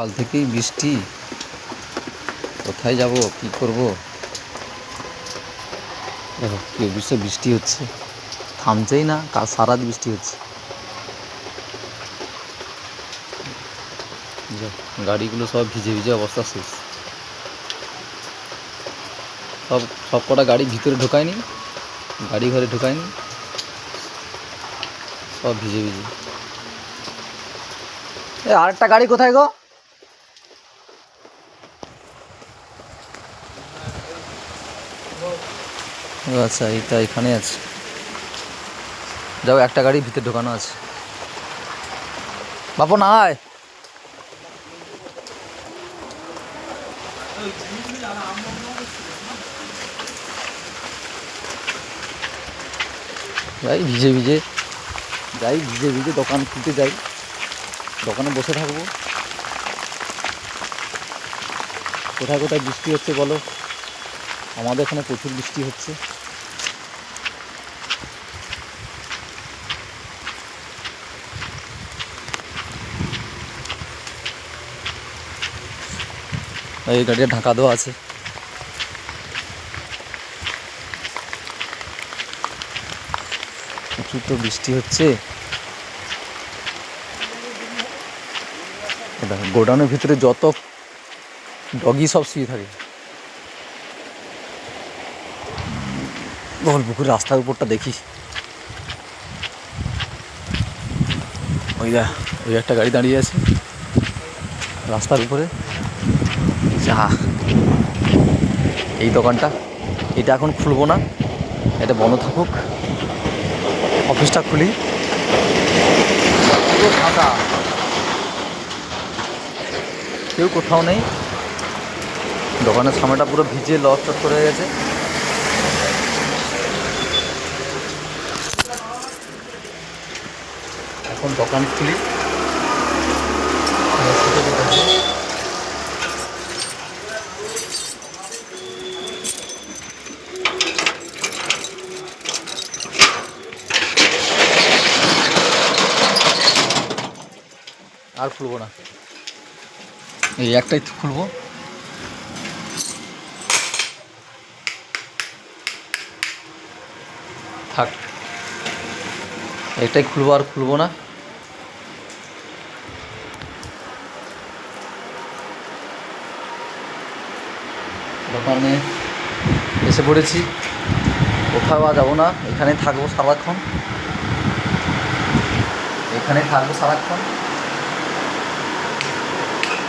কাল থেকেই বৃষ্টি, কোথায় যাব কি করব? দেখো কি অবশ্য বৃষ্টি হচ্ছে, থামছেই না, কাল সারা রাত বৃষ্টি হচ্ছে। গাড়িগুলো সব ভিজে ভিজে অবস্থা শেষ। সব কটা গাড়ি ভিতরে ঢোকায়নি, গাড়ি ঘরে ঢোকায়নি, সব ভিজে ভিজে। আরেকটা গাড়ি কোথায় গো? আচ্ছা, এটা এখানে আছে। যাও, একটা গাড়ি ভিতরে ঢোকানো আছে। বাপু না আয়। যাই ভিজে ভিজে, দোকান খুলতে যাই, দোকানে বসে থাকবো। কোথায় কোথায় বৃষ্টি হচ্ছে বলো? আমাদের এখানে প্রচুর বৃষ্টি হচ্ছে। এই গাড়িটা ঢাকা দেওয়া আছে। প্রচুর তো বৃষ্টি হচ্ছে। গোডাউনের ভিতরে যত ডগি সব শুয়ে থাকে। পুকুর রাস্তার উপরটা দেখি, ওই একটা গাড়ি দাঁড়িয়ে আছে রাস্তার উপরে। যা, এই দোকানটা, এটা এখন খুলবো না, এটা বন্ধ থাকুক, অফিসটা খুলি। পুরো ফাঁকা, কেউ কোথাও নেই। দোকানের সামনেটা পুরো ভিজে লস করে গেছে। এখন দোকান খুলি। আর খুলবো না, এই একটাই খুলবো। থাক, এটাই খুলবো, আর খুলবো না। দোকানে এসে পড়েছি, কোথাও আর যাবো না, এখানেই থাকবো সারাক্ষণ,